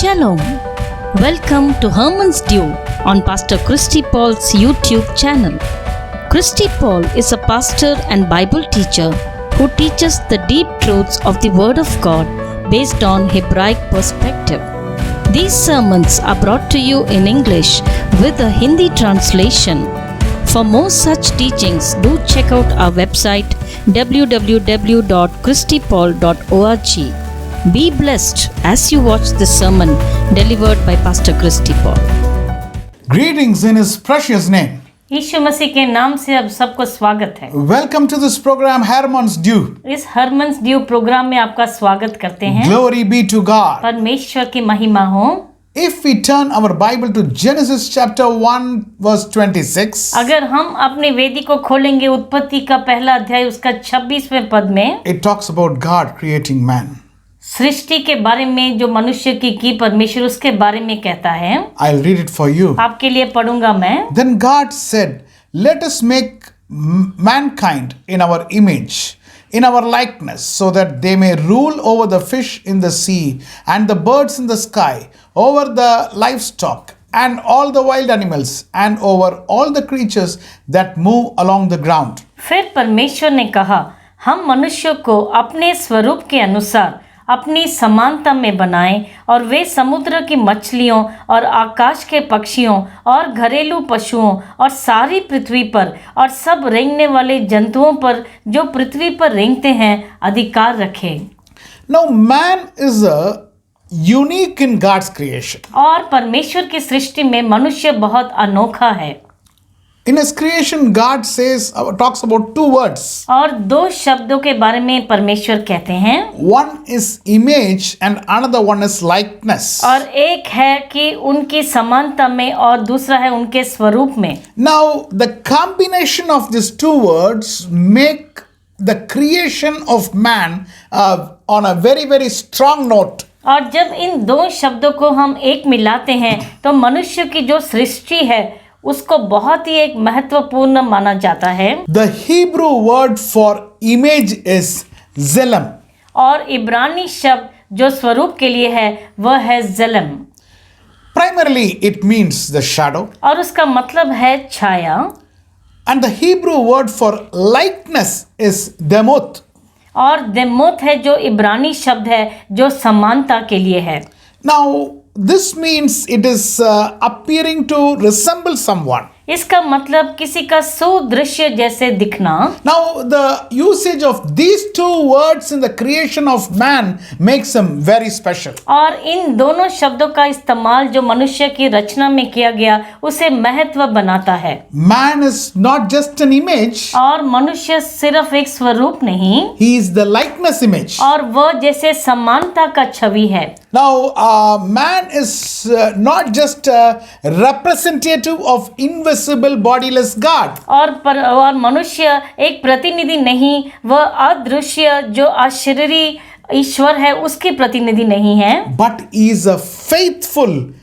Shalom. Welcome to Herman's Dew on Pastor Christy Paul's YouTube channel. Christy Paul is a pastor and Bible teacher who teaches the deep truths of the Word of God based on Hebraic perspective. These sermons are brought to you in English with a Hindi translation. For more such teachings, do check out our website www.christypaul.org. Be blessed as you watch the sermon delivered by Pastor Christy Paul. Greetings in His precious name. यीशु मसीह के नाम से अब सबको स्वागत है। Welcome to this program, Herman's Dew. इस हरमन्स due programme में आपका स्वागत करते हैं। Glory be to God. परमेश्वर की महिमा हो। If we turn our Bible to Genesis chapter 1 verse 26, अगर हम अपने वेदी को खोलेंगे उत्पत्ति का पहला अध्याय उसका 26वें पद में, it talks about God creating man. सृष्टि के बारे में जो मनुष्य की परमेश्वर उसके बारे में कहता है। I'll read it for you. आपके लिए पढ़ूंगा मैं। Then God said, let us make mankind in our image, in our likeness, so that they may rule over the fish in the sea and the birds in the sky, over the livestock and all the wild animals and over all the creatures that move along the ground. फिर परमेश्वर ने कहा, हम मनुष्य को अपने स्वरूप के अनुसार अपनी समानता में बनाएं और वे समुद्र की मछलियों और आकाश के पक्षियों और घरेलू पशुओं और सारी पृथ्वी पर और सब रेंगने वाले जंतुओं पर जो पृथ्वी पर रेंगते हैं अधिकार रखें। Now man is unique in God's creation. और परमेश्वर की सृष्टि में मनुष्य बहुत अनोखा है। In his creation, God talks about two words. और दो शब्दों के बारे में परमेश्वर कहते हैं। One is image and another one is likeness. और एक है कि उनकी समानता में और दूसरा है उनके स्वरूप में। Now, the combination of these two words make the creation of man on a very, very strong note. और जब इन दो शब्दों को हम एक मिलाते हैं तो मनुष्य की जो सृष्टि है उसको बहुत ही एक महत्वपूर्ण माना जाता है। The Hebrew word for image is zelem. और इब्रानी शब्द जो स्वरूप के लिए है वह है ज़लम। Primarily it means the shadow. और उसका मतलब है छाया। And the Hebrew word for likeness is demoth. और देमोथ है जो इब्रानी शब्द है जो समानता के लिए है। Now, this means it is appearing to resemble someone. इसका मतलब किसी का सुदृश्य जैसे दिखना। Now, the usage of these two words in the creation of man makes them very special. और इन दोनों शब्दों का इस्तेमाल जो मनुष्य की रचना में किया गया उसे महत्व बनाता है। Man is not just an image. और मनुष्य सिर्फ एक स्वरूप नहीं, He is the likeness image. और वह जैसे समानता का छवि है। Now, man is not just a representative of invisible bodiless God. और मनुष्य एक प्रतिनिधि नहीं, वह अदृश्य जो अशरीरी ईश्वर है उसके प्रतिनिधि नहीं है, But he is a faithful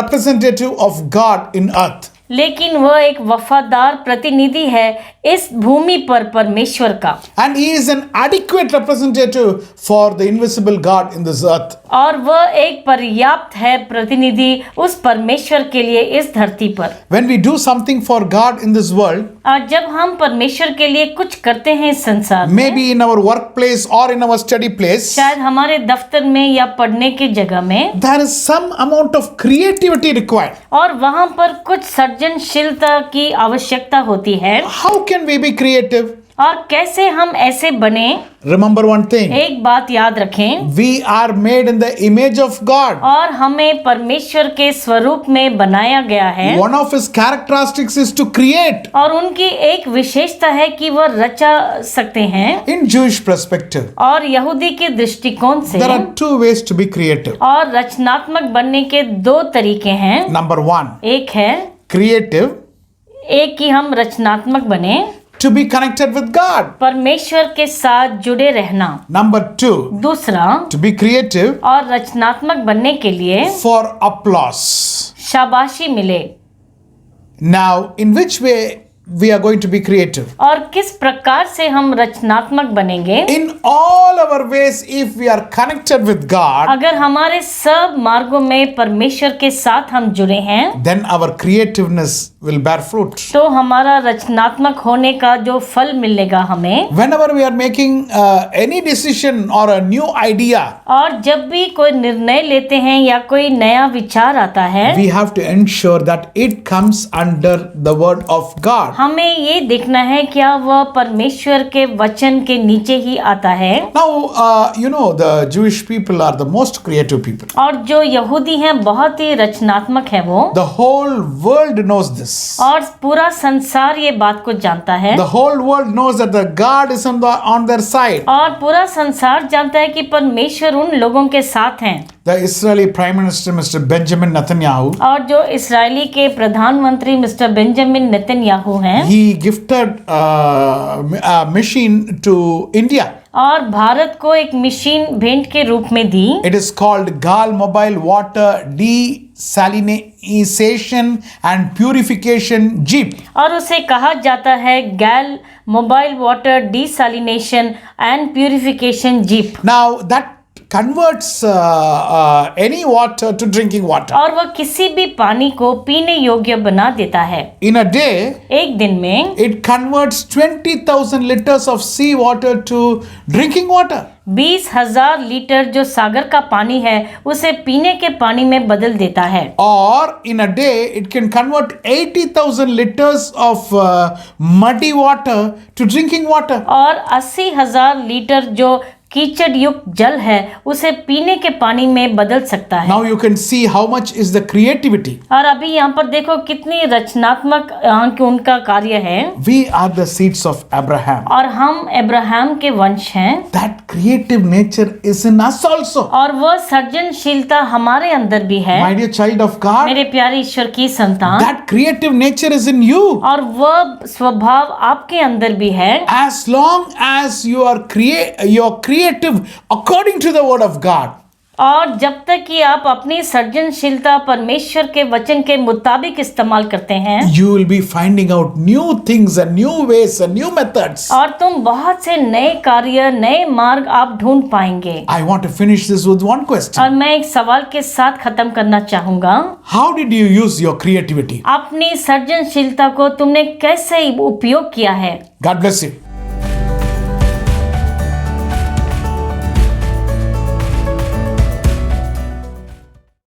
representative of God in earth. लेकिन वह एक वफादार प्रतिनिधि है इस भूमि पर परमेश्वर का। And he is an adequate representative for the invisible God in this earth. और वह एक पर्याप्त है प्रतिनिधि उस परमेश्वर के लिए इस धरती पर। When we do something for God in this world, और जब हम परमेश्वर के लिए कुछ करते हैं इस संसार में, maybe in our workplace or in our study place, शायद हमारे दफ्तर में या पढ़ने की जगह में, there is some amount of creativity required. और वहाँ पर कुछ सृजनशीलता की आवश्यकता होती है। How can we be creative? और कैसे हम ऐसे बने? Remember one thing. एक बात याद रखें, We are made in the image of God. और हमें परमेश्वर के स्वरूप में बनाया गया है। One of his characteristics is to create. और उनकी एक विशेषता है कि वह रचा सकते हैं। In Jewish perspective, और यहूदी के दृष्टिकोण से there are two ways to be creative. और रचनात्मक बनने के दो तरीके हैं। Number one, एक है creative, एक कि हम रचनात्मक बने, to be connected with God. परमेश्वर के साथ जुड़े रहना। Number two, दूसरा, to be creative और रचनात्मक बनने के लिए for applause. शाबाशी मिले। Now, in which way we are going to be creative. और किस प्रकार से हम रचनात्मक बनेंगे? In all our ways, if we are connected with God, अगर हमारे सब मार्गों में परमेश्वर के साथ हम जुड़े हैं, then our creativeness will bear fruit. तो हमारा रचनात्मक होने का जो फल मिलेगा हमें। Whenever we are making any decision or a new idea, और जब भी कोई निर्णय लेते हैं या कोई नया विचार आता है, we have to ensure that it comes under the word of God. हमें ये देखना है क्या वह परमेश्वर के वचन के नीचे ही आता है। Now, the Jewish people are the most creative people. और जो यहूदी हैं बहुत ही रचनात्मक है वो, The whole world knows this. और पूरा संसार ये बात को जानता है, The whole world knows that the God is on their side. और पूरा संसार जानता है कि परमेश्वर उन लोगों के साथ हैं। The Israeli Prime Minister, Mr. Benjamin Netanyahu, और जो इस्राएली के प्रधानमंत्री मिस्टर बेंजामिन नेतन्याहू हैं, he gifted a machine to India. और भारत को एक मशीन भेंट के रूप में दी। It is called GAL Mobile Water Desalination and Purification Jeep. और उसे कहा जाता है गैल mobile water desalination and purification jeep. Now that converts any water to drinking water. और वह किसी भी पानी को पीने योग्य बना देता है। In a day, एक दिन में it converts 20,000 liters of sea water to drinking water. 20,000 litre जो सागर का पानी है उसे पीने के पानी में बदल देता है। Or in a day, it can convert 80,000 liters of muddy water to drinking water. और 80,000 लीटर जो कीचड़ युक्त जल है उसे पीने के पानी में बदल सकता है। Now you can see how much is the creativity. और अभी यहाँ पर देखो कितनी रचनात्मक उनका कार्य है। We are the seeds of Abraham. और हम अब्राहम के वंश हैं। That creative nature is in us also. और वह सृजनशीलता हमारे अंदर भी है। My dear child of God, मेरे प्यारे ईश्वर की संतान, that creative nature is in you. और वह स्वभाव आपके अंदर भी है। As long as you are creative according to the word of God. और जब तक कि आप अपनी सृजनशीलता परमेश्वर के वचन के मुताबिक इस्तेमाल करते हैं, You will be finding out new things and new ways and new methods. और तुम बहुत से नए कार्य, नए मार्ग आप ढूंढ पाएंगे। I want to finish this with one और question. मैं एक सवाल के साथ खत्म करना चाहूंगा। How did you use your creativity? अपनी सृजनशीलता को तुमने कैसे उपयोग किया है? God bless you.